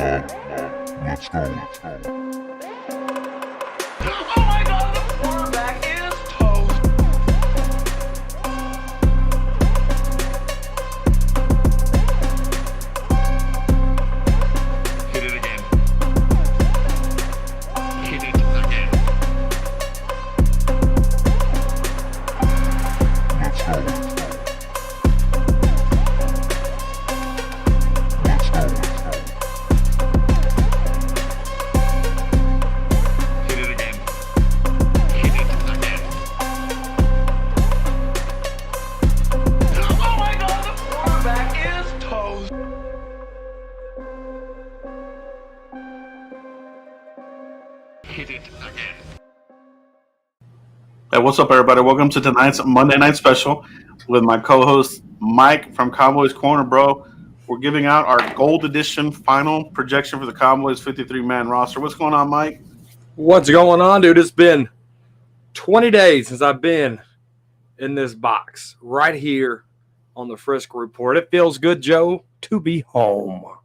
Let's go. Oh my God, the quarterback is toast. Hit it again. Hit it again. Let's go. Hit it again. Hit it again. Oh my God, the quarterback is toast. Hit it again. Hey, what's up, everybody? Welcome to tonight's Monday Night Special with my co-host Mike from Cowboys Corner, bro. We're giving out our Gold Edition final projection for the Cowboys 53-man roster. What's going on, Mike? What's going on, dude? It's been 20 days since I've been in this box right here on the Frisk Report. It feels good, Joe, to be home.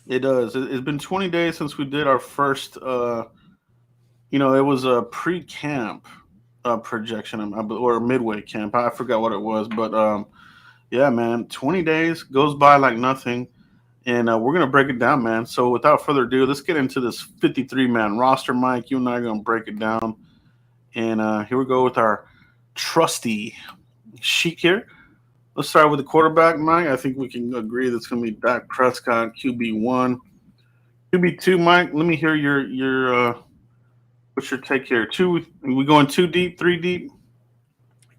It does. It's been 20 days since we did our first, it was a pre-camp projection or midway camp. I forgot what it was, but yeah, man, 20 days goes by like nothing, and we're going to break it down, man. So without further ado, let's get into this 53-man roster, Mike. You and I are going to break it down, and here we go with our trusty sheet here. Let's start with the quarterback, Mike. I think we can agree that's going to be Dak Prescott, QB1. QB2, Mike, let me hear your what's your take here? We going 2 deep, 3 deep?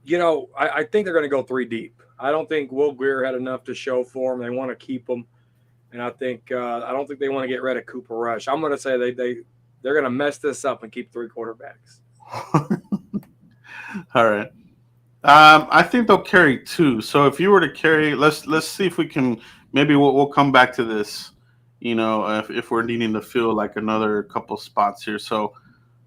You know, I think they're going to go 3 deep. I don't think Will Greer had enough to show for him. They want to keep him, and I don't think they want to get rid of Cooper Rush. I'm going to say they're going to mess this up and keep 3 quarterbacks. All right. I think they'll carry 2. So if you were to carry, let's see if we can. Maybe we'll come back to this. If we're needing to fill like another couple spots here. So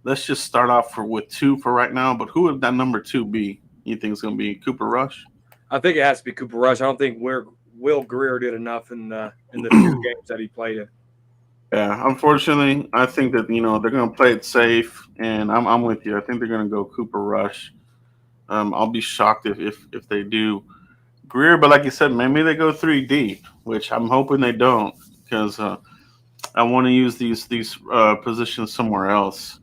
let's just start off with 2 for right now. But who would that number 2 be? You think it's going to be Cooper Rush? I think it has to be Cooper Rush. I don't think Will Greer did enough in the few games that he played in. Yeah, unfortunately, I think that they're going to play it safe, and I'm with you. I think they're going to go Cooper Rush. I'll be shocked if they do Greer, but like you said, maybe they go 3 deep, which I'm hoping they don't, because I want to use these positions somewhere else.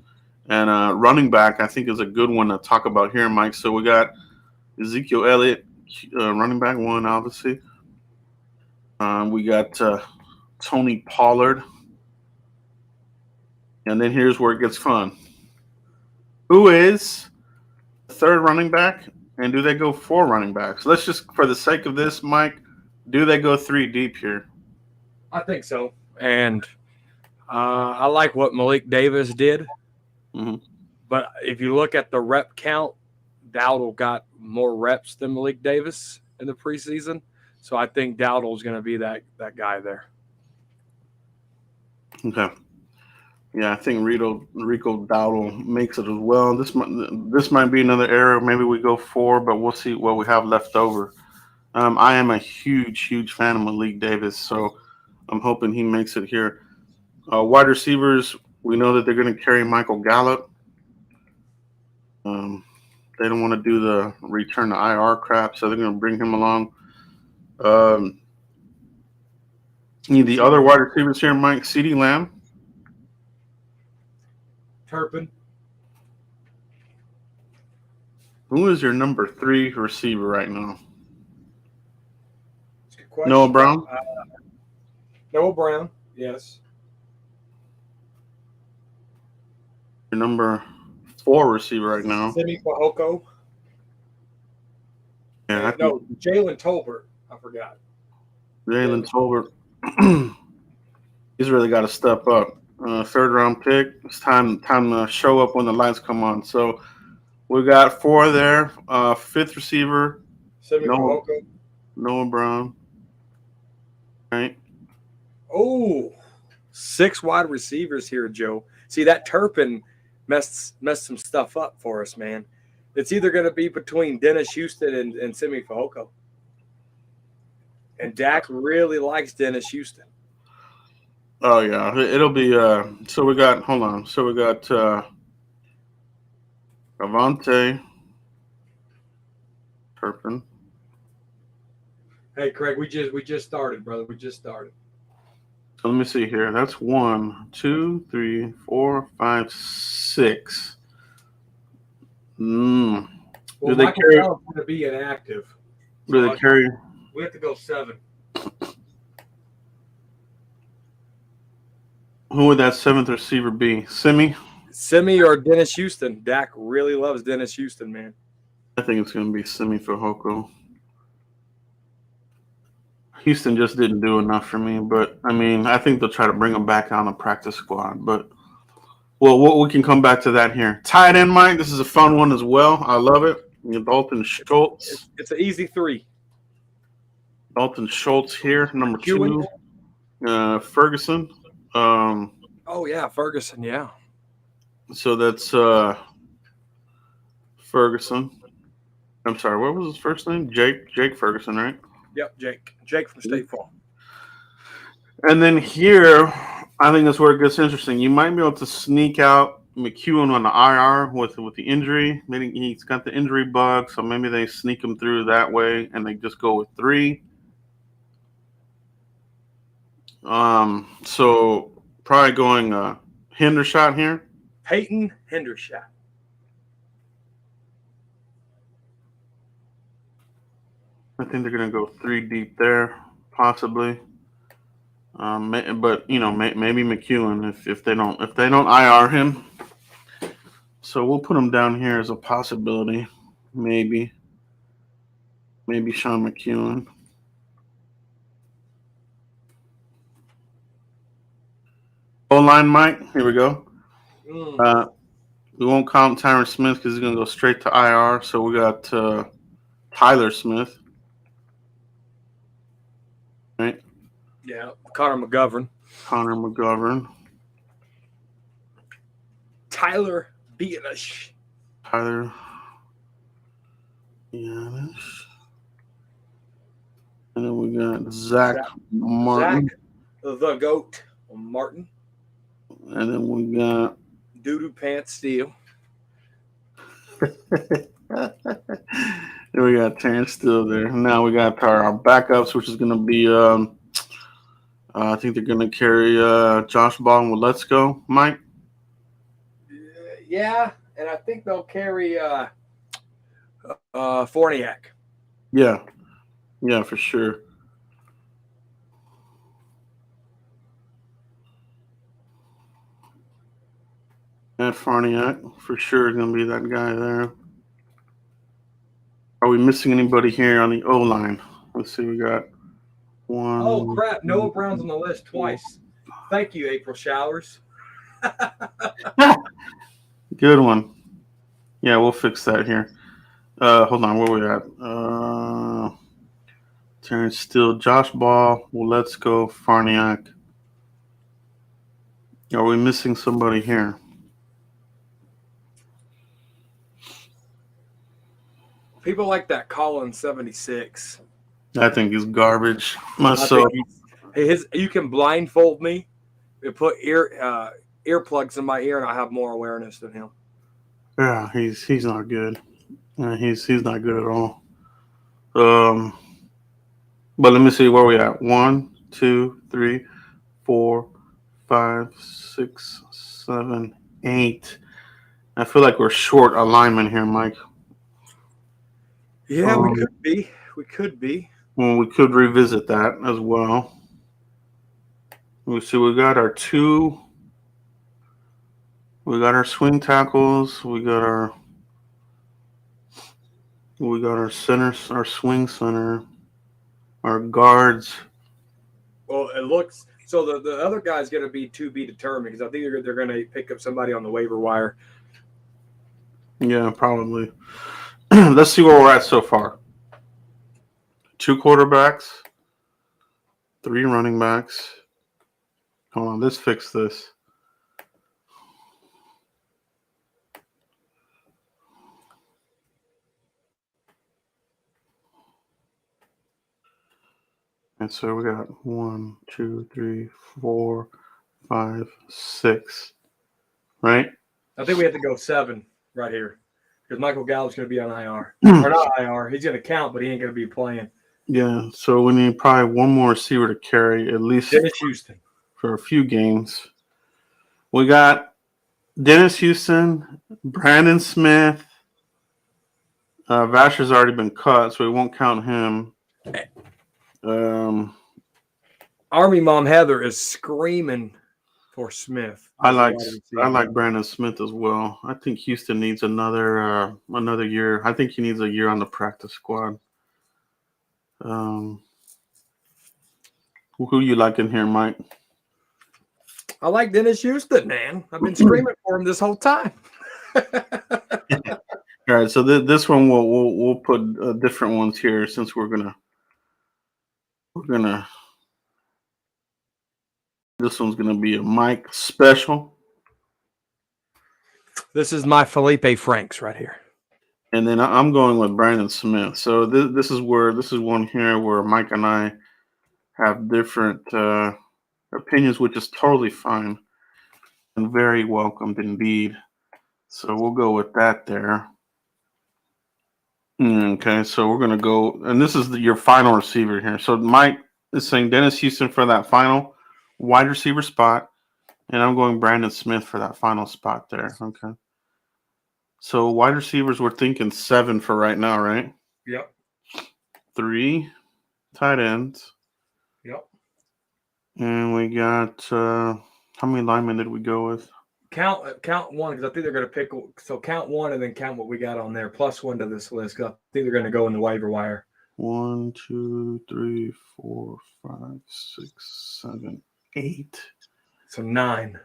And running back, I think, is a good one to talk about here, Mike. So we got Ezekiel Elliott, running back 1, obviously. We got Tony Pollard. And then here's where it gets fun. Who is the 3rd running back, and do they go 4 running backs? Let's just, for the sake of this, Mike, do they go 3 deep here? I think so. And I like what Malik Davis did. Mm-hmm. But if you look at the rep count, Dowdle got more reps than Malik Davis in the preseason. So I think Dowdle is going to be that guy there. Okay. Yeah, I think Rico Dowdle makes it as well. This might be another error. Maybe we go 4, but we'll see what we have left over. I am a huge fan of Malik Davis, so I'm hoping he makes it here. Wide receivers, we know that they're going to carry Michael Gallup. They don't want to do the return to IR crap, so they're going to bring him along. The other wide receivers here, Mike, CeeDee Lamb. Turpin. Who is your number 3 receiver right now? That's a good question. Noah Brown? Noah Brown, yes. Your number 4 receiver right now. Simi Fehoko. Yeah, No, Jalen Tolbert. I forgot. Jalen Tolbert. He's really got to step up. 3rd round pick. It's time to show up when the lights come on. So we got 4 there. 5th receiver. Simi Fehoko. Noah Brown. Right. Oh, 6 wide receivers here, Joe. See, that Turpin messed some stuff up for us, man. It's either going to be between Dennis Houston and Simi Fehoko. And Dak really likes Dennis Houston. Oh yeah, it'll be. So we got. Hold on. So we got Avante Turpin. Hey, Craig, we just started, brother. We just started. So let me see here. That's 1, 2, 3, 4, 5, 6. Mm. Do Well, they Michael carry? Gallup's going to be inactive, Do so they carry? we have to go 7. Who would that seventh receiver be? Simi? Simi or Dennis Houston. Dak really loves Dennis Houston, man. I think it's going to be Simi for Hoko. Houston just didn't do enough for me, but I mean, I think they'll try to bring him back on the practice squad. But well, we can come back to that here. Tight end, Mike. This is a fun one as well. I love it. Dalton Schultz. It's an easy 3. Dalton Schultz here, number McEwen. 2. Ferguson. Oh yeah, Ferguson. Yeah. So that's Ferguson. I'm sorry, what was his first name? Jake Ferguson, right? Yep, Jake from State Farm. And then here, I think that's where it gets interesting. You might be able to sneak out McEwen on the IR with the injury. Maybe he's got the injury bug, so maybe they sneak him through that way and they just go with 3. So probably going Hendershot here. Peyton Hendershot. I think they're gonna go 3 deep there, possibly. But maybe McEwen if they don't IR him. So we'll put him down here as a possibility. Maybe Sean McEwen. O-line, Mike. Here we go. We won't count Tyron Smith because he's gonna go straight to IR. So we got Tyler Smith. Right. Yeah, Conor McGovern. Conor McGovern. Tyler Bienish. Tyler Bienish. And then we got Zach Martin. Zach the Goat Martin. And then we got Doodoo Pants Steele. Then we got Terrence Steele there. Now we got our backups, which is going to be, I think they're going to carry Josh Baldwin with Let's Go, Mike. Yeah, and I think they'll carry Forniak. Yeah, for sure. Matt Farniak, for sure, is going to be that guy there. Are we missing anybody here on the O-line? Let's see, we got 1. Oh, crap. Noah Brown's on the list twice. Thank you, April Showers. Good one. Yeah, we'll fix that here. Hold on, where we at? Terrence Steele, Josh Ball, well, Let's Go, Farniak. Are we missing somebody here? People like that Colin 76. I think he's garbage myself. You can blindfold me and put earplugs in my ear, and I have more awareness than him. Yeah, he's not good. He's not good at all. But let me see where we at. 1, 2, 3, 4, 5, 6, 7, 8. I feel like we're short alignment here, Mike. Yeah, we could be. Well, we could revisit that as well. We see we got our 2. We got our swing tackles. We got our center, our swing center, our guards. Well, it looks so. The other guy's going to be to be determined because I think they're going to pick up somebody on the waiver wire. Yeah, probably. Let's see where we're at so far. 2 quarterbacks, 3 running backs. Hold on, let's fix this. And so we got 1, 2, 3, 4, 5, 6. Right? I think we have to go 7 right here because Michael Gallup's going to be on IR. Or not IR. He's going to count, but he ain't going to be playing. Yeah. So we need probably one more receiver to carry at least Dennis Houston. for a few games. We got Dennis Houston, Brandon Smith. Vasher's already been cut, so we won't count him. Army Mom Heather is screaming for Smith. I like Brandon Smith as well. I think Houston needs another year. I think he needs a year on the practice squad. Who you like in here, Mike? I like Dennis Houston, man. I've been screaming for him this whole time. All right, so this one we'll put different ones here since we're gonna. This one's gonna be a Mike special, This is my Felipe Franks right here. and then I'm going with Brandon Smith. So this is one here where Mike and I have different opinions, which is totally fine and very welcomed indeed. So we'll go with that there. Okay, so we're gonna go, and this is your final receiver here. So Mike is saying Dennis Houston for that final wide receiver spot, and I'm going Brandon Smith for that final spot there. Okay. So wide receivers, we're thinking 7 for right now, right? Yep. 3 tight ends, Yep. and we got how many linemen did we go with? Count one because I think they're going to pick. So count one and then count what we got on there plus 1 to this list. Cause I think they're going to go in the waiver wire. 1, 2, 3, 4, 5, 6, 7, 8. So 9.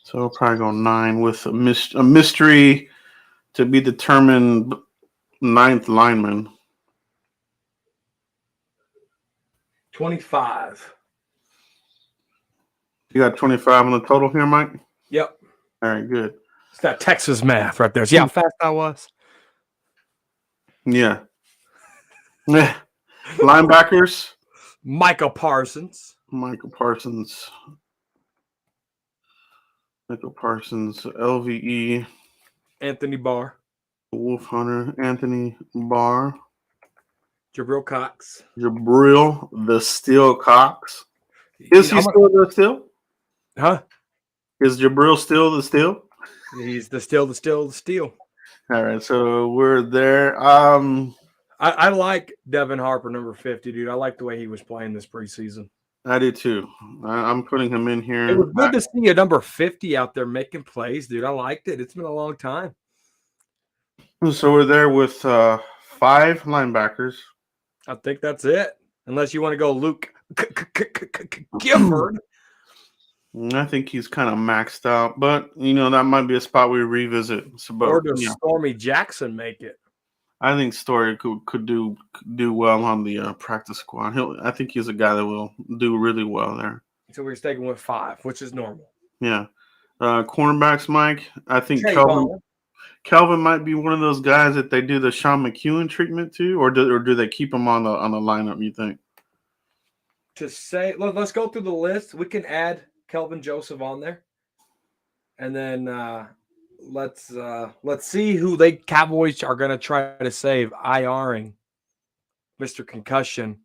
So we'll probably go 9 with a mystery to be determined 9th lineman. 25. You got 25 on the total here, Mike? Yep. All right, good. It's that Texas math right there. See how fast I was? Yeah. Linebackers. Michael Parsons. Michael Parsons, LVE. Anthony Barr. Wolf Hunter, Anthony Barr. Jabril Cox. Jabril the Steel Cox. Is he still the Steel? Huh? Is Jabril still the Steel? He's the steel. All right, so we're there. I like Devin Harper, number 50, dude. I like the way he was playing this preseason. I do too. I'm putting him in here. It was good to see a number 50 out there making plays, dude. I liked it. It's been a long time. So we're there with 5 linebackers. I think that's it. Unless you want to go Luke Gifford. I think he's kind of maxed out, but that might be a spot we revisit. So, but, Or does Stormy Jackson make it? I think Story could do well on the practice squad. I think he's a guy that will do really well there. So we're sticking with 5, which is normal. Yeah. Cornerbacks, Mike. I think Trayvon. Kelvin might be one of those guys that they do the Sean McEwen treatment to, or do they keep him on the lineup? You think? To say, let's go through the list. We can add Kelvin Joseph on there, and then let's see who they Cowboys are going to try to save. IRing Mr. Concussion,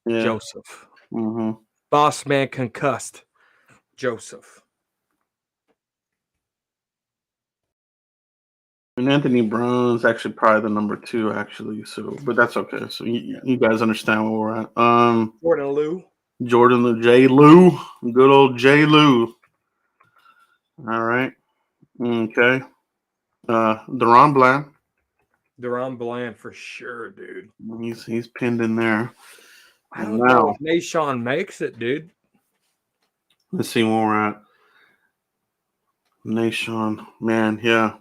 Yeah. Joseph. Mm-hmm. Boss man concussed, Joseph. And Anthony Brown's actually probably the number 2, actually. So, but that's okay. So you guys understand where we're at. Jordan Lou, J. Lou, good old J. Lou. All right. Okay. Deron Bland for sure, dude. He's pinned in there. I don't know if Nashawn makes it, dude. Let's see where we're at. Nashawn, man, yeah.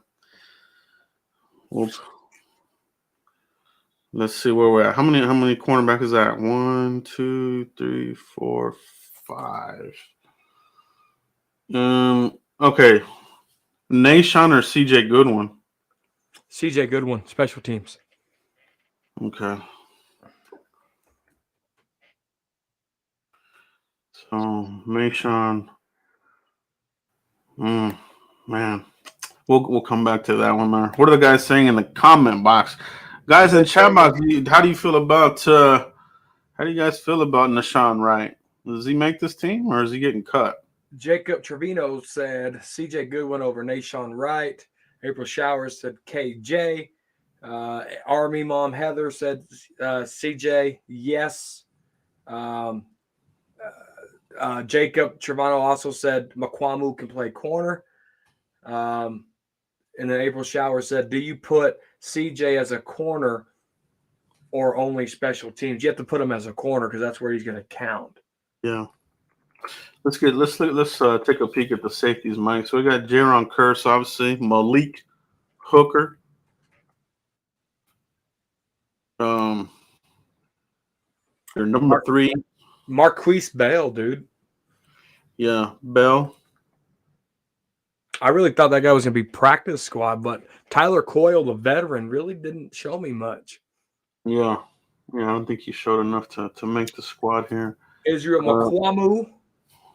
Oops. Let's see where we're at. How many cornerbacks is that? 1, 2, 3, 4, 5. Okay. Nashawn or CJ Goodwin? CJ Goodwin, special teams. Okay. So Mayshawn. Man. We'll come back to that one there. What are the guys saying in the comment box? Guys in chat box, how do you feel about how do you guys feel about Nashawn Wright? Does he make this team or is he getting cut? Jacob Trevino said CJ Goodwin over Nashawn Wright. April Showers said KJ. Army Mom Heather said CJ, yes. Jacob Trevino also said McQuamu can play corner. And then April Showers said, do you put CJ as a corner or only special teams? You have to put him as a corner because that's where he's going to count. Yeah. Let's take a peek at the safeties, Mike. So we got Jaron Curse, obviously, Malik Hooker. Their number 3. Marquise Bell, dude. Yeah, Bell. I really thought that guy was going to be practice squad, but Tyler Coyle, the veteran, really didn't show me much. Yeah. I don't think he showed enough to make the squad here. Israel McQuamu.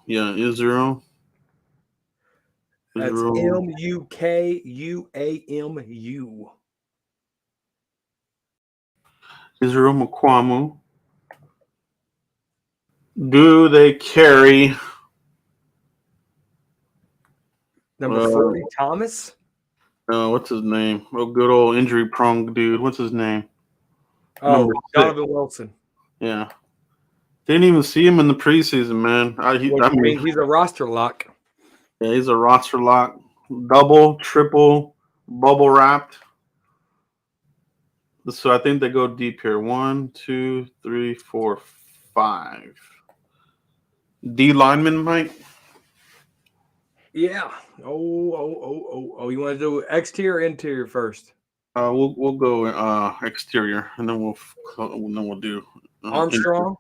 Yeah, Israel. That's MUKUAMU. Israel McQuamu. Do they carry Number 40, Thomas? What's his name? Oh, good old injury-prone dude. What's his name? Oh, Donovan Wilson. Yeah. Didn't even see him in the preseason, man. He's a roster lock. Yeah, he's a roster lock. Double, triple, bubble wrapped. So I think they go deep here. 1, 2, 3, 4, 5. D lineman, Mike? Yeah. Oh. You want to do exterior or interior first? We'll go exterior, and then we'll do Armstrong.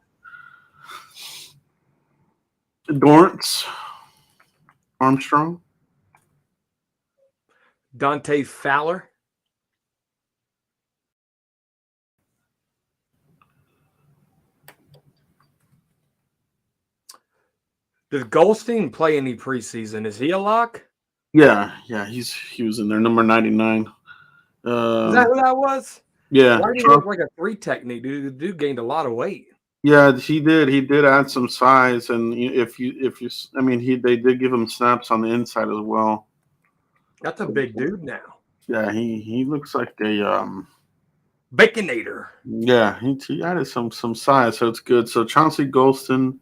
Dorrance. Armstrong. Dante Fowler. Does Goldstein play any preseason? Is he a lock? Yeah, he was in there, number 99. Is that who that was? Yeah. Why did he look like a 3 technique? Dude, the dude gained a lot of weight. Yeah, he did. He did add some size, and they did give him snaps on the inside as well. That's a big dude now. Yeah, he looks like a Baconator. Yeah, he added some size, so it's good. So Chauncey Golston.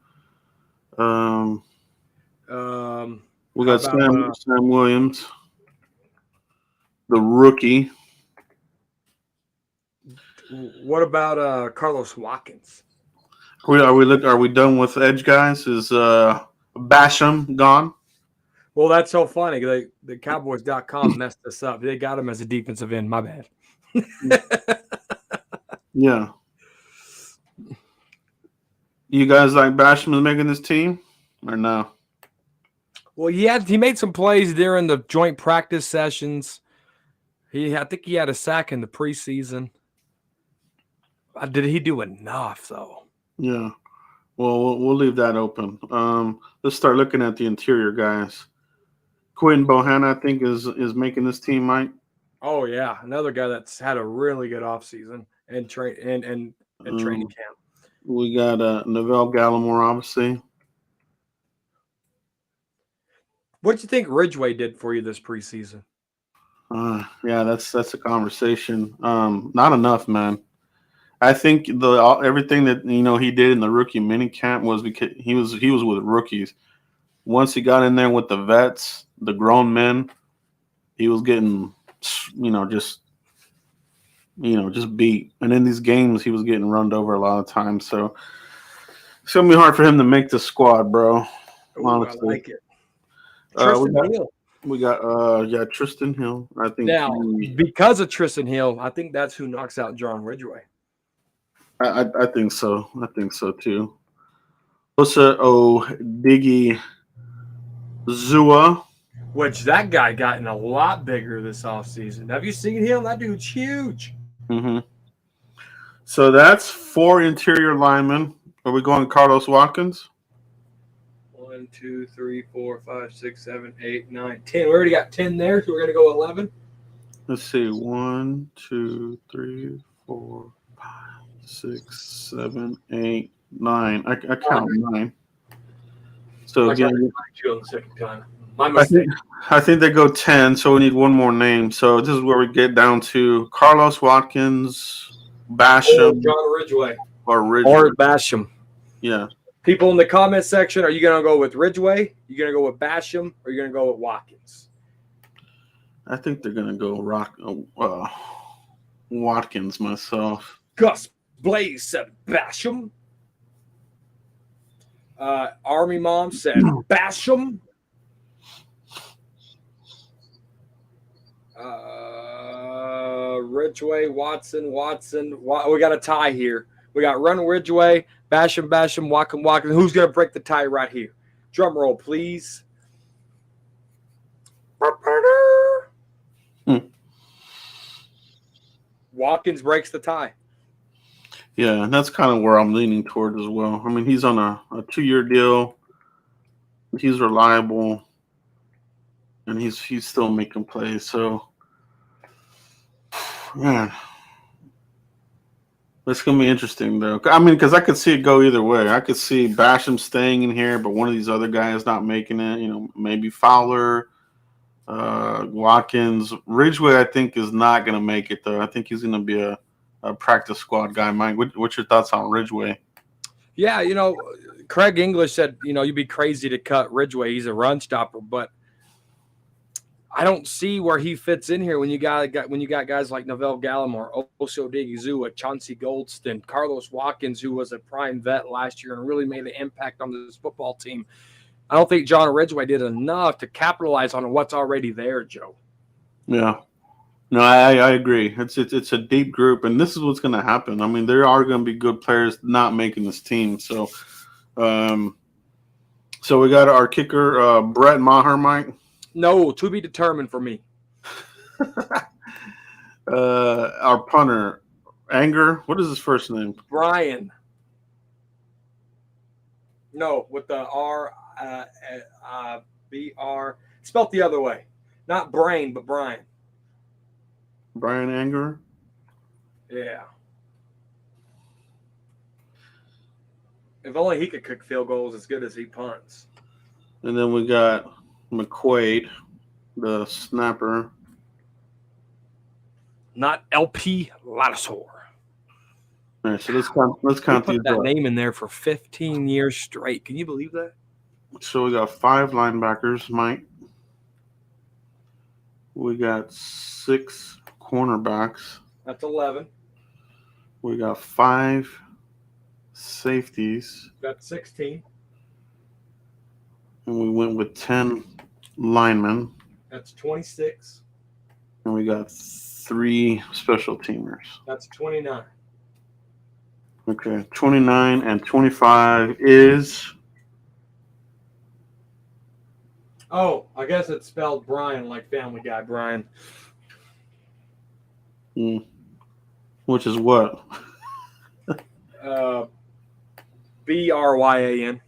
We got Sam Williams, the rookie. What about Carlos Watkins? Are we done with edge guys? Is Basham gone? Well, that's so funny. The Cowboys.com messed us up. They got him as a defensive end. My bad. Yeah. You guys like Basham is making this team or no? Well, he made some plays during the joint practice sessions. I think he had a sack in the preseason. Did he do enough though? Yeah. Well, we'll leave that open. Let's start looking at the interior guys. Quinn Bohanna, I think, is making this team, Mike. Oh yeah, another guy that's had a really good offseason and training camp. We got Neville Gallimore, obviously. What do you think Ridgeway did for you this preseason? Yeah, that's a conversation. Not enough, man. I think everything that he did in the rookie minicamp was because he was with rookies. Once he got in there with the vets, the grown men, he was getting just beat. And in these games, he was getting run over a lot of times. So it's gonna be hard for him to make the squad, bro. Honestly. I like it. Tristan Hill. We got Tristan Hill. I think now because of Tristan Hill, I think that's who knocks out John Ridgeway. I think so. I think so too. Osa Diggy Zua. Which that guy gotten a lot bigger this offseason. Have you seen him? That dude's huge. Mm-hmm. So that's 4 interior linemen. Are we going Carlos Watkins? 1, 2, 3, 4, 5, 6, 7, 8, 9, 10. We already got 10 there, so we're going to go 11. Let's see. 1, 2, 3, 4, 5, 6, 7, 8, 9. I count 9. So I got again, you on the second time. My I mistake. think they go 10, so we need one more name. So this is where we get down to Carlos Watkins, Basham, John Ridgeway. or Ridgeway. Or Basham. Yeah. People in the comment section, are you going to go with Ridgeway? You going to go with Basham? Or are you going to go with Watkins? I think they're going to go Watkins myself. Gus Blaze said Basham. Army Mom said Basham. Ridgeway, Watson. We got a tie here. We got Run Ridgeway, Basham, Watkins. Who's going to break the tie right here? Drum roll, please. Watkins breaks the tie. Yeah, and that's kind of where I'm leaning toward as well. I mean, he's on a 2-year deal. He's reliable, and he's still making plays. So, man, it's gonna be interesting though. I mean, because I could see it go either way. I could see Basham staying in here, but one of these other guys not making it. You know, maybe Fowler, Watkins, Ridgeway. I think is not gonna make it though. I think he's gonna be a practice squad guy. Mike, what's your thoughts on Ridgeway? Yeah, you know, Craig English said, you know, you'd be crazy to cut Ridgeway. He's a run stopper, but I don't see where he fits in here when you got guys like Novell Gallimore, Oso Odigizua, Chauncey Goldston, Carlos Watkins, who was a prime vet last year and really made an impact on this football team. I don't think John Ridgeway did enough to capitalize on what's already there, Joe. Yeah. No, I agree. It's a deep group, and this is what's going to happen. I mean, there are going to be good players not making this team. So, so we got our kicker, Brett Maher, Mike. No, to be determined for me. Our punter, Anger. What is his first name? Brian. No, with the R, B-R. Spelt the other way. Not Brain, but Brian. Brian Anger. Yeah. If only he could kick field goals as good as he punts. And then we got McQuaid, the snapper. Not LP Ladisor. All right, so let's count He these put that up. name in there for 15 years straight. Can you believe that? So we got 5 linebackers, Mike. We got 6 cornerbacks. That's 11. We got 5 safeties. That's 16. And we went with 10 linemen. That's 26. And we got 3 special teamers. That's 29. Okay, 29 and 25 is... Oh, I guess it's spelled Brian, like Family Guy Brian. Which is what? B-R-Y-A-N.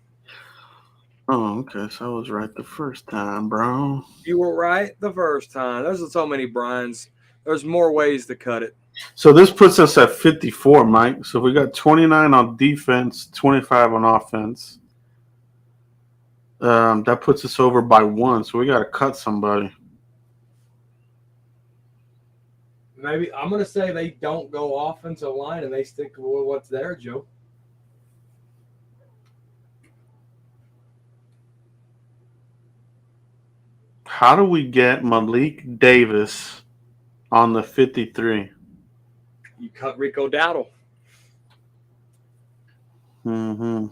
Oh, okay. So I was right the first time, bro. You were right the first time. There's so many Brians. There's more ways to cut it. So this puts us at 54, Mike. So we got 29 on defense, 25 on offense. That puts us over by 1. So we got to cut somebody. Maybe I'm going to say they don't go offensive line and they stick to what's there, Joe. How do we get Malik Davis on the 53? You cut Rico Dowdle. Mm-hmm.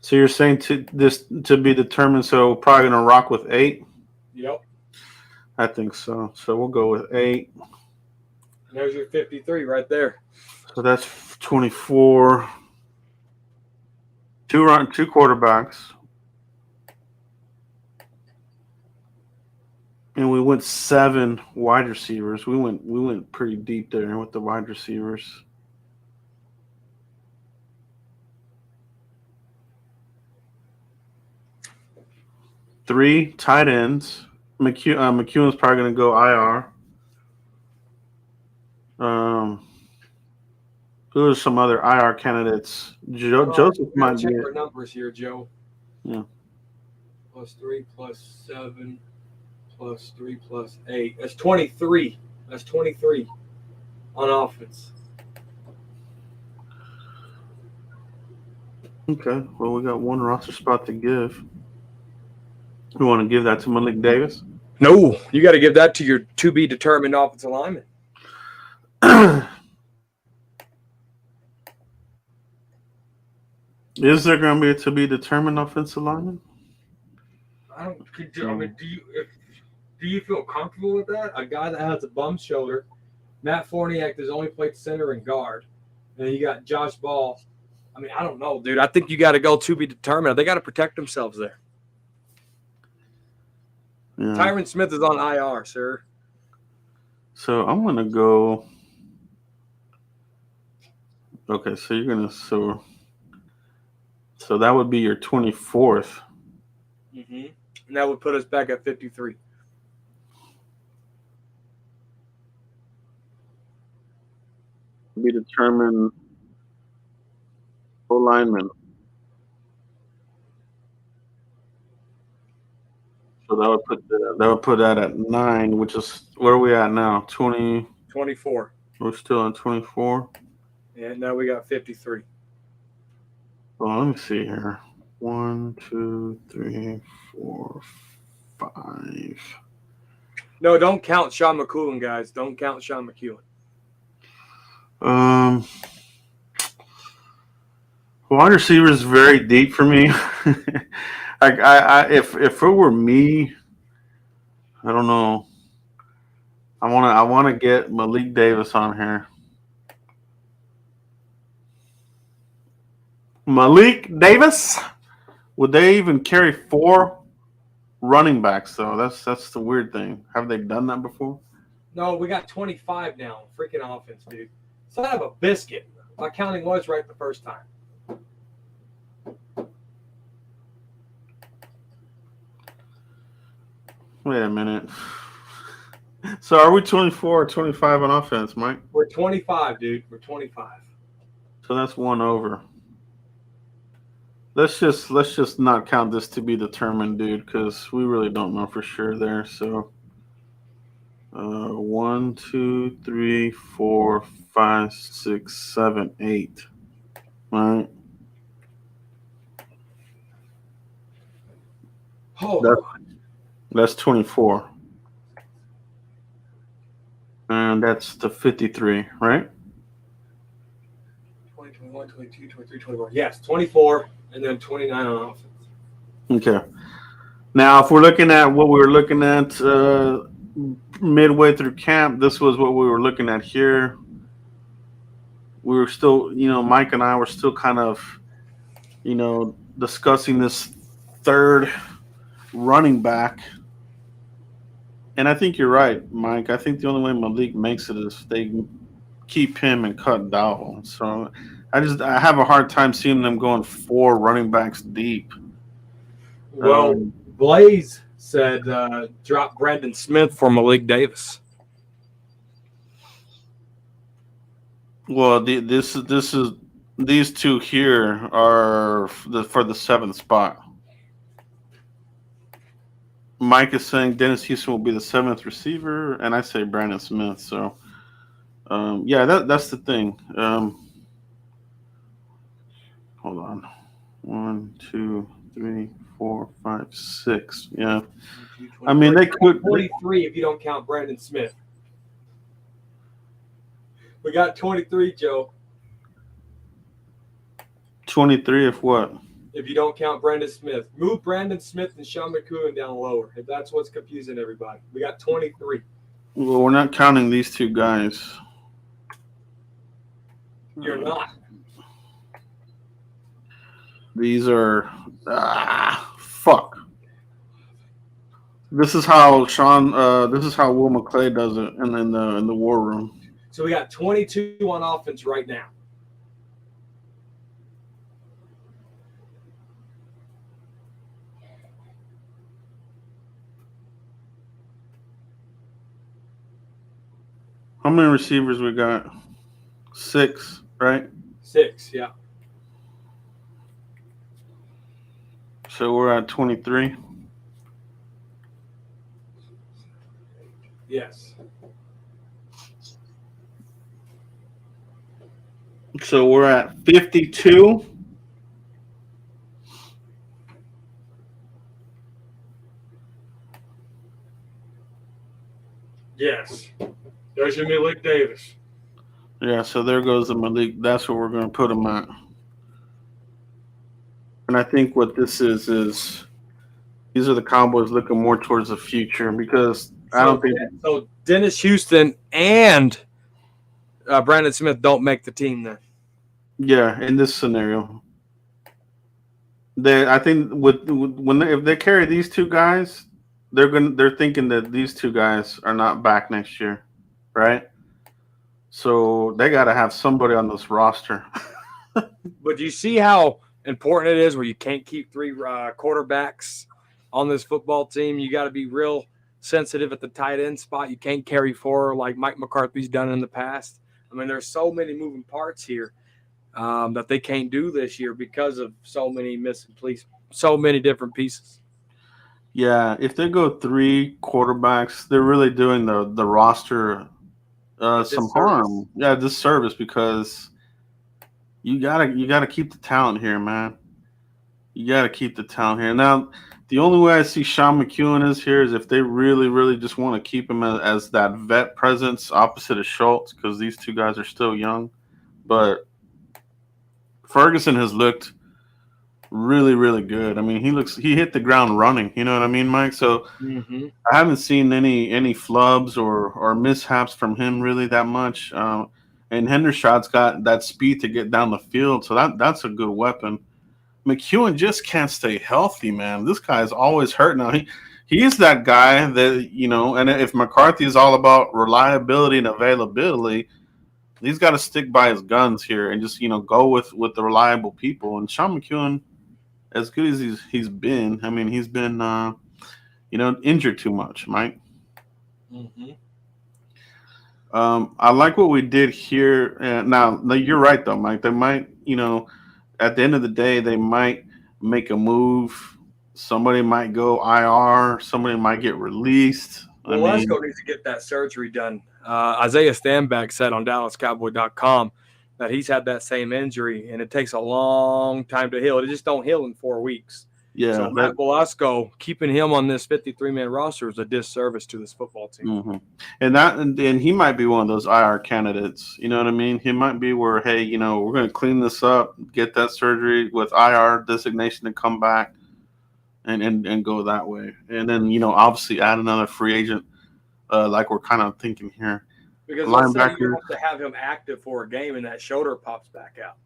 So you're saying to be determined, so we're probably going to rock with 8? Yep. I think so. So we'll go with 8. There's your 53 right there. So that's 24. 2 quarterbacks. And we went 7 wide receivers. We went pretty deep there with the wide receivers. 3 tight ends. McEwen's probably going to go IR. Who are some other IR candidates? Joseph we gotta might check be our numbers here, Joe. Yeah. +3 +7 +3 +8. That's 23. That's 23 on offense. Okay. Well, we got one roster spot to give. We want to give that to Malik Davis. No, you got to give that to your to be determined offensive lineman. Is there going to be a to be determined offensive lineman? I mean, do you feel comfortable with that? A guy that has a bum shoulder. Matt Forniak has only played center and guard. And you got Josh Ball. I mean, I don't know, dude. I think you got to go to be determined. They got to protect themselves there. Yeah. Tyron Smith is on IR, sir. So I'm going to go. Okay, so you're going to. So that would be your 24th. Mm-hmm. And that would put us back at 53. Be determined lineman. So that would put that at 9, which is where are we at now? 20. 24. We're still on 24. And now we got 53. Well, let me see here. 1, 2, 3, 4, 5. No, don't count Sean McCoolin, guys. Don't count Sean McCoolin. Wide receiver is very deep for me. If it were me, I don't know. I want to get Malik Davis on here. Malik Davis? Would they even carry 4 running backs though? That's the weird thing. Have they done that before? No, we got 25 now. Freaking offense, dude. Son of a biscuit. My counting was right the first time. Wait a minute. So are we 24 or 25 on offense, Mike? We're 25, dude. We're 25. So that's 1 over. Let's just not count this to be determined, dude, because we really don't know for sure there. So 1, 2, 3, 4, 5, 6, 7, 8. All right. Hold on. That's 24. And that's the 53, right? 20, 21, 22, 23, 24. Yes, 24 and then 29 on offense. Okay. Now, if we're looking at what we were looking at midway through camp, this was what we were looking at here. We were still, Mike and I were still kind of, discussing this third running back. And I think you're right, Mike. I think the only way Malik makes it is they keep him and cut Dowell. So I have a hard time seeing them going 4 running backs deep. Well, Blaze said drop Brandon Smith for Malik Davis. Well, these two here are for the 7th spot. Mike is saying Dennis Houston will be the 7th receiver, and I say Brandon Smith. So, that's the thing. Hold on. 1, 2, 3, 4, 5, 6. Yeah. I mean, they could 23 if you don't count Brandon Smith. We got 23, Joe. 23 if what? If you don't count Brandon Smith. Move Brandon Smith and Sean McCoolin down lower. If that's what's confusing everybody. We got 23. Well, we're not counting these 2 guys. You're not. These are fuck. This is how Will McClay does it in the war room. So we got 22 on offense right now. How many receivers we got? 6, right? 6, yeah. So we're at 23. Yes. So we're at 52. Yes. There's your Malik Davis. Yeah, so there goes the Malik. That's where we're going to put him at. And I think what this is these are the Cowboys looking more towards the future because I don't think so. Dennis Houston and Brandon Smith don't make the team then. Yeah, in this scenario, I think if they carry these two guys, they're thinking that these two guys are not back next year, right? So they got to have somebody on this roster. But do you see how important it is where you can't keep 3 quarterbacks on this football team? You got to be real sensitive at the tight end spot. You can't carry 4 like Mike McCarthy's done in the past. I mean, there's so many moving parts here that they can't do this year because of so many so many different pieces. Yeah, if they go 3 quarterbacks, they're really doing the roster some harm. Yeah, disservice because you gotta keep the talent here, man. You gotta keep the talent here. Now, the only way I see Sean McEwen is here is if they really, really just want to keep him as that vet presence opposite of Schultz because these two guys are still young. But Ferguson has looked really, really good. I mean, he hit the ground running. You know what I mean, Mike? So I haven't seen any flubs or mishaps from him really that much. And Hendershot's got that speed to get down the field, so that's a good weapon. McEwen just can't stay healthy, man. This guy's always hurt now. He's that guy that, and if McCarthy is all about reliability and availability, he's got to stick by his guns here and just, go with the reliable people. And Sean McEwen, as good as he's been, I mean, he's been, injured too much, Mike. Mm-hmm. I like what we did here. Now, you're right, though, Mike. They might, at the end of the day, they might make a move. Somebody might go IR. Somebody might get released. Well, Lesko needs to get that surgery done. Isaiah Stanback said on DallasCowboy.com that he's had that same injury, and it takes a long time to heal. It just don't heal in 4 weeks. Yeah. So Matt Velasco, keeping him on this 53-man roster is a disservice to this football team. Mm-hmm. And he might be one of those IR candidates. You know what I mean? He might be where, hey, we're going to clean this up, get that surgery with IR designation to come back and go that way. And then, obviously add another free agent like we're kind of thinking here. Because let's say you have to have him active for a game and that shoulder pops back out.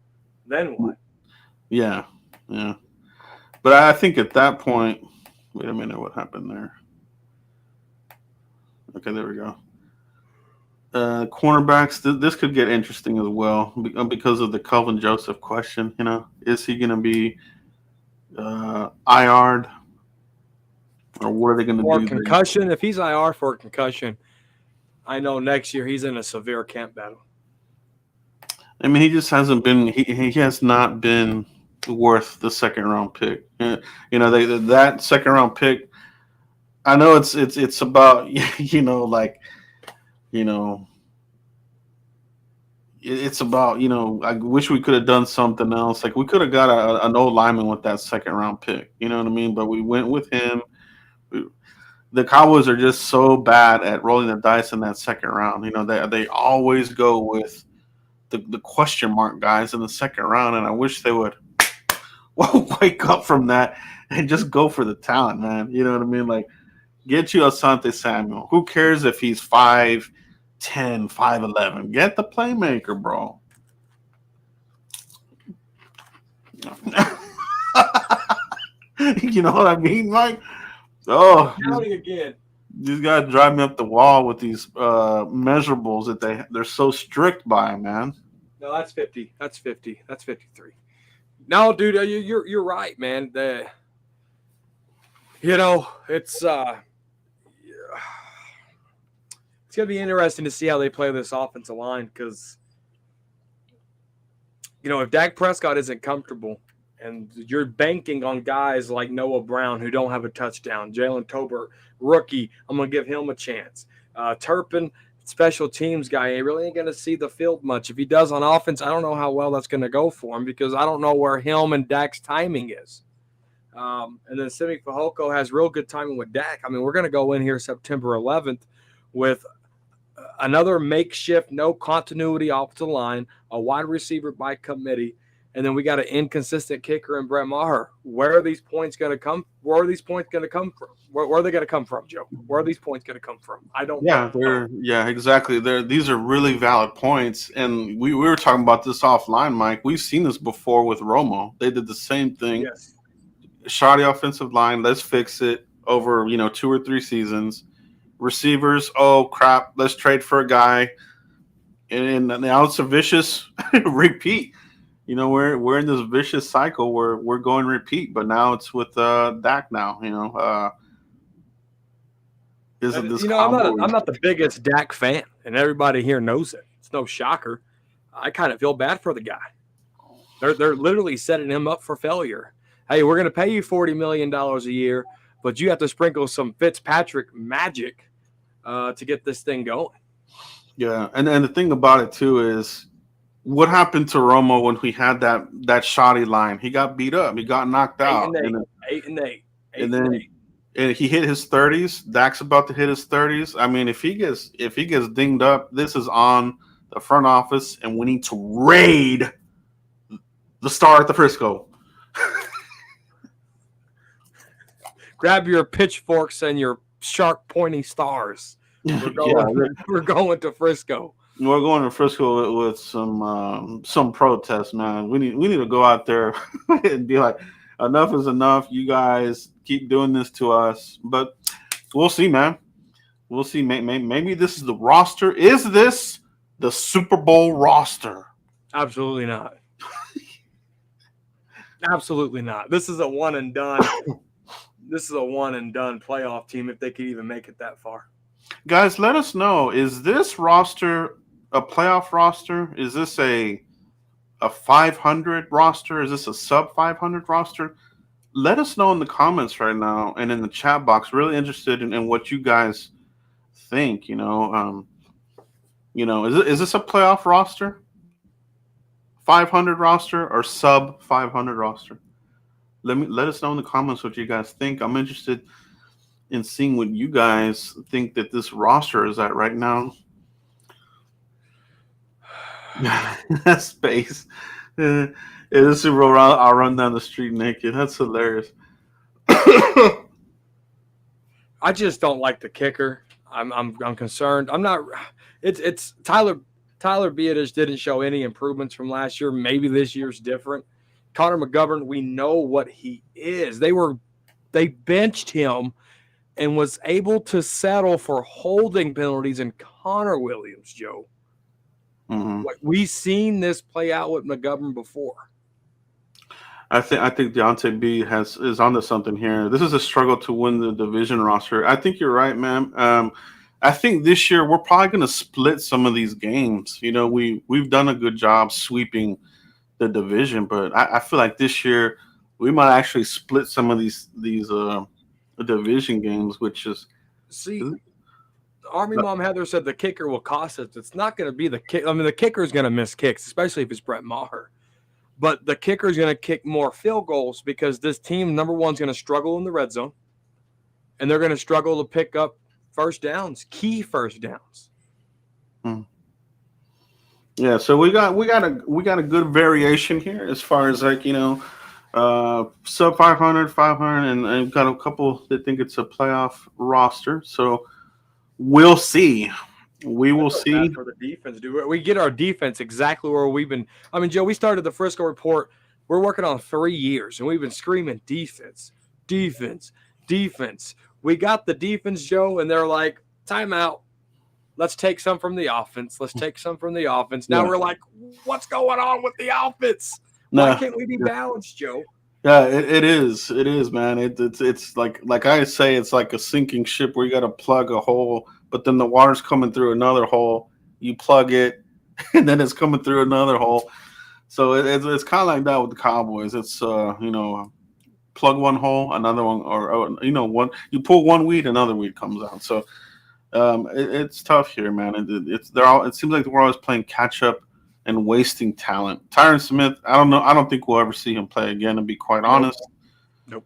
Then what? Yeah. But I think at that point, wait a minute, what happened there? Okay, there we go. Cornerbacks, this could get interesting as well because of the Kelvin Joseph question. Is he going to be IR'd? Or what are they going to do? For concussion, if he's IR for a concussion, I know next year he's in a severe camp battle. I mean, he just hasn't been. He has not been worth the second round pick. That second round pick. I know it's about it's about I wish we could have done something else. Like we could have got an old lineman with that second round pick. You know what I mean? But we went with him. The Cowboys are just so bad at rolling the dice in that second round. They always go with the question mark guys in the second round, and I wish they would wake up from that and just go for the talent, man. You know what I mean? Like, get you Asante Samuel. Who cares if he's 5'10", 5'11"? Get the playmaker, bro. You know what I mean, Mike? Oh, counting again. These guys drive me up the wall with these measurables that they're so strict by, man. No, that's 50. That's 50. That's 53. No, dude, you're right, man. It's it's going to be interesting to see how they play this offensive line because, if Dak Prescott isn't comfortable and you're banking on guys like Noah Brown who don't have a touchdown, Jalen Tolbert, rookie, I'm going to give him a chance. Turpin, special teams guy, he really ain't going to see the field much. If he does on offense, I don't know how well that's going to go for him because I don't know where him and Dak's timing is. And then Simi Fehoko has real good timing with Dak. I mean, we're going to go in here September 11th with another makeshift, no continuity offensive line, a wide receiver by committee, and then we got an inconsistent kicker in Brett Maher. Where are these points going to come? Where are these points going to come from? Where are they going to come from, Joe? Where are these points going to come from? I don't know. Yeah, exactly. These are really valid points, and we were talking about this offline, Mike. We've seen this before with Romo. They did the same thing. Yes. Shoddy offensive line. Let's fix it over 2 or 3 seasons. Receivers, oh crap, let's trade for a guy, and now it's a vicious repeat. We're in this vicious cycle where we're going repeat, but now it's with Dak now. I'm not the biggest Dak fan, and everybody here knows it. It's no shocker. I kind of feel bad for the guy. They're literally setting him up for failure. Hey, we're going to pay you $40 million a year, but you have to sprinkle some Fitzpatrick magic to get this thing going. Yeah, and the thing about it too is what happened to Romo when we had that shoddy line? He got beat up. He got knocked out. 8-8. And he hit his 30s. Dak's about to hit his 30s. I mean, if he gets dinged up, this is on the front office, and we need to raid the Star at the Frisco. Grab your pitchforks and your sharp pointy stars. We're going to Frisco. We're going to Frisco with some protests, man. We need to go out there and be like, enough is enough. You guys keep doing this to us. But we'll see, man. We'll see. Maybe this is the roster. Is this the Super Bowl roster? Absolutely not. Absolutely not. This is a one and done. This is a one and done playoff team if they could even make it that far. Guys, let us know. Is this roster a playoff roster? Is this a 500 roster? Is this a sub 500 roster? Let us know in the comments right now and in the chat box. Really interested in what you guys think. Is this a playoff roster? 500 roster or sub 500 roster? Let us know in the comments what you guys think. I'm interested in seeing what you guys think that this roster is at right now. That space. It is Super Bowl. I'll run down the street naked. That's hilarious. I just don't like the kicker. I'm concerned. I'm not. It's Tyler Biadasz didn't show any improvements from last year. Maybe this year's different. Conor Mcgovern, we know what he is. They benched him and was able to settle for holding penalties in Connor Williams, Joe. Mm-hmm. Like we've seen this play out with McGovern before. I think Deontay B is onto something here. This is a struggle to win the division roster. I think you're right, man. I think this year we're probably going to split some of these games. We've done a good job sweeping the division, but I feel like this year we might actually split some of these division games, which is Army Mom Heather said the kicker will cost us. It's not going to be the kick. I mean, the kicker is going to miss kicks, especially if it's Brett Maher. But the kicker is going to kick more field goals because this team, number one, is going to struggle in the red zone, and they're going to struggle to pick up first downs, key first downs. Yeah, so we got a good variation here as far as sub 500, 500, and I've got a couple that think it's a playoff roster. So we'll see. We will see. For the defense, we get our defense exactly where we've been. I mean, Joe, we started the Frisco Report. We're working on 3 years, and we've been screaming defense, defense, defense. We got the defense, Joe, and they're like, timeout. Let's take some from the offense. Now we're like, what's going on with the offense? Why can't we be balanced, Joe? Yeah, it is. It is, man. It's like I say, it's like a sinking ship where you got to plug a hole, but then the water's coming through another hole. You plug it, and then it's coming through another hole. So it's kind of like that with the Cowboys. It's plug one hole, another one, or one you pull one weed, another weed comes out. So it's tough here, man. It seems like we're always playing catch up and wasting talent. Tyron Smith, I don't know. I don't think we'll ever see him play again. To be quite Nope. honest, Nope.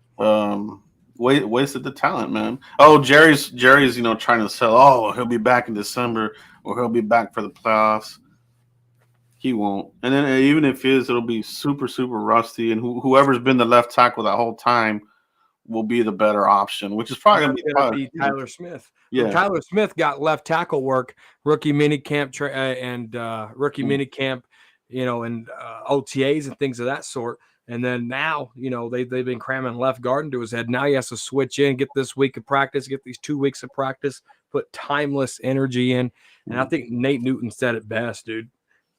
wasted the talent, man. Oh, Jerry's trying to sell. Oh, he'll be back in December, or he'll be back for the playoffs. He won't. And then even if he is, it'll be super super rusty. And whoever's been the left tackle that whole time will be the better option, which is probably That's going to be going to be Tyler Smith. Yeah. Tyler Smith got left tackle work, rookie mini camp rookie mini camp, and OTAs and things of that sort. And then now, they've been cramming left guard into his head. Now he has to switch in, get this week of practice, get these 2 weeks of practice, put timeless energy in. And I think Nate Newton said it best, dude.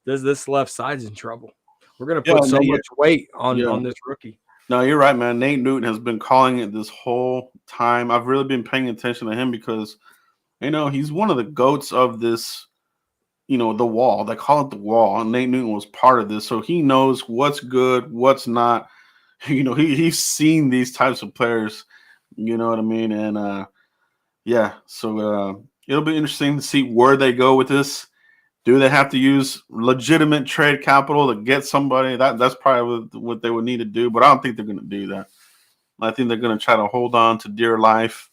This left side's in trouble. We're going to put so much weight on this rookie. No, you're right, man. Nate Newton has been calling it this whole time. I've really been paying attention to him because, he's one of the goats of this, the wall. They call it the wall, and Nate Newton was part of this. So he knows what's good, what's not. He's seen these types of players, you know what I mean? And, so it'll be interesting to see where they go with this. Do they have to use legitimate trade capital to get somebody? That's probably what they would need to do, but I don't think they're going to do that. I think they're going to try to hold on to dear life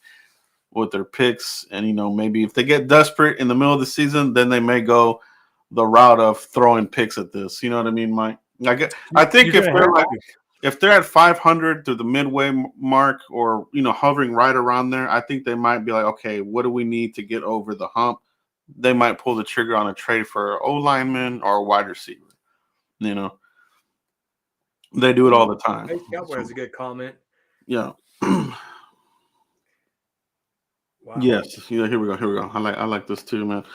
with their picks, and maybe if they get desperate in the middle of the season, then they may go the route of throwing picks at this. You know what I mean, Mike? I think if they're at 500 through the midway mark, or hovering right around there, I think they might be like, okay, what do we need to get over the hump? They might pull the trigger on a trade for an O lineman or a wide receiver. They do it all the time. Hey, Cowboy has a good comment. Yeah. Wow. Yes. Yeah. Here we go. I like this too, man.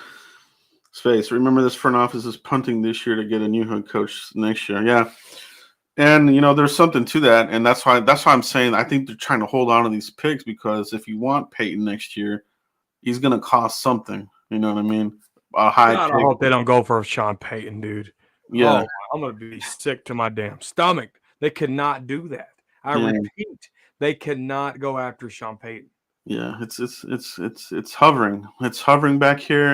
Space. Remember, this front office is punting this year to get a new head coach next year. Yeah. And there's something to that, and that's why I'm saying I think they're trying to hold on to these picks, because if you want Peyton next year, he's going to cost something. You know what I mean? A high. God, I hope they don't go for Sean Payton, dude. Yeah. I'm gonna be sick to my damn stomach. They cannot do that. I repeat, they cannot go after Sean Payton. Yeah, it's hovering. It's hovering back here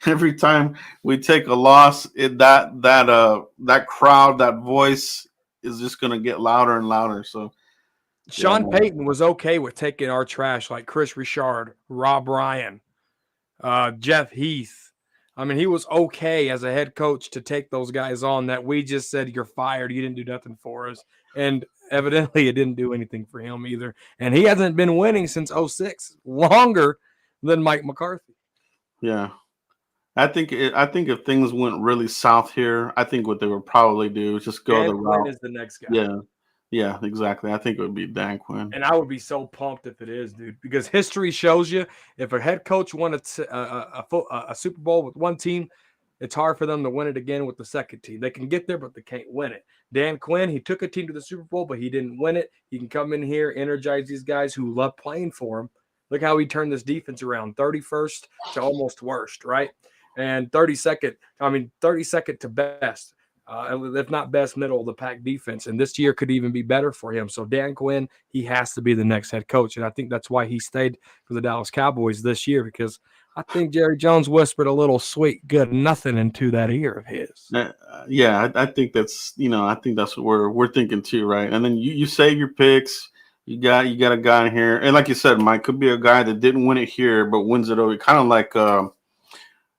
every time we take a loss. That crowd, that voice is just gonna get louder and louder. So Sean Payton was okay with taking our trash like Chris Richard, Rob Ryan, Jeff Heath. I mean, he was okay as a head coach to take those guys on that we just said, you're fired. You didn't do nothing for us. And evidently it didn't do anything for him either. And he hasn't been winning since 2006, longer than Mike McCarthy. Yeah. I think if things went really south here, I think what they would probably do is just go the route. Quinn is the next guy. Yeah, exactly. I think it would be Dan Quinn. And I would be so pumped if it is, dude, because history shows you if a head coach won a Super Bowl with one team, it's hard for them to win it again with the second team. They can get there, but they can't win it. Dan Quinn, he took a team to the Super Bowl, but he didn't win it. He can come in here, energize these guys who love playing for him. Look how he turned this defense around, 31st to almost worst, right? And 32nd to best. If not best, middle of the pack defense. And this year could even be better for him. So Dan Quinn, he has to be the next head coach. And I think that's why he stayed for the Dallas Cowboys this year, because I think Jerry Jones whispered a little sweet good nothing into that ear of his. I think that's what we're thinking too, right? And then you save your picks. You got a guy in here, and like you said, Mike, could be a guy that didn't win it here but wins it over. Kind of like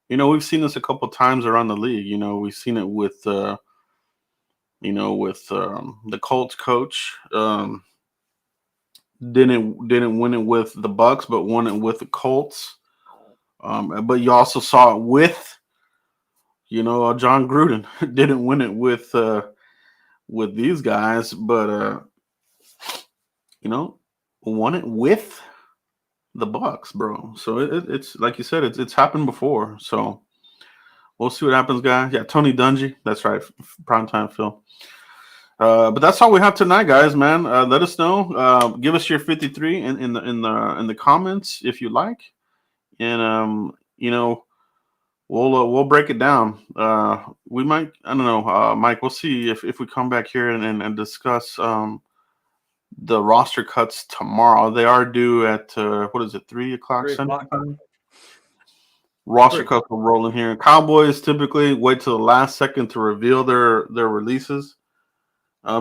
we've seen this a couple times around the league. We've seen it with the Colts coach. Didn't win it with the Bucks, but won it with the Colts. But you also saw it with, John Gruden. Didn't win it with these guys, but won it with the Bucks, bro. So it's like you said, it's happened before. So we'll see what happens, guys. Yeah, Tony Dungy. That's right, primetime Phil. But that's all we have tonight, guys. Man, let us know. Give us your 53 in the comments if you like, and we'll break it down. We might, I don't know, Mike. We'll see if we come back here and discuss the roster cuts tomorrow. They are due at what is it, 3 o'clock 3 Central o'clock. Time? Roster cuts will roll in here. Cowboys typically wait till the last second to reveal their releases.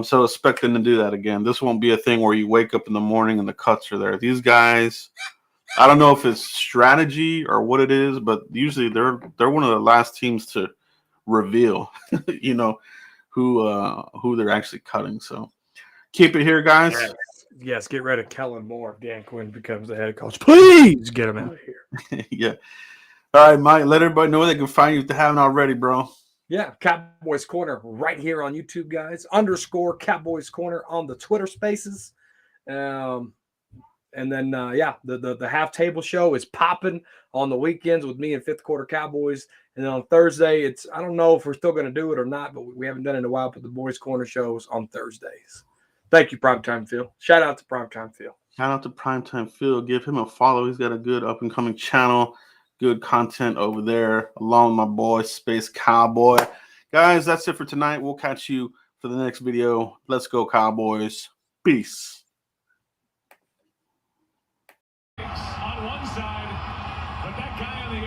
So expect them to do that again. This won't be a thing where you wake up in the morning and the cuts are there. These guys, I don't know if it's strategy or what it is, but usually they're one of the last teams to reveal, who they're actually cutting. So keep it here, guys. Yes, get rid of Kellen Moore if Dan Quinn becomes the head coach. Please get him out of here. Yeah. All right, Mike, let everybody know where they can find you if they haven't already, bro. Yeah, Cowboys Corner right here on YouTube, guys. _ Cowboys Corner on the Twitter Spaces. And then, the half table show is popping on the weekends with me and Fifth Quarter Cowboys. And then on Thursday, I don't know if we're still going to do it or not, but we haven't done it in a while, but the Boys Corner shows on Thursdays. Thank you, Primetime Phil. Shout out to Primetime Phil. Shout out to Primetime Phil. Give him a follow. He's got a good up-and-coming channel. Good content over there, along with my boy, Space Cowboy. Guys, that's it for tonight. We'll catch you for the next video. Let's go, Cowboys. Peace. On one side, but that guy on the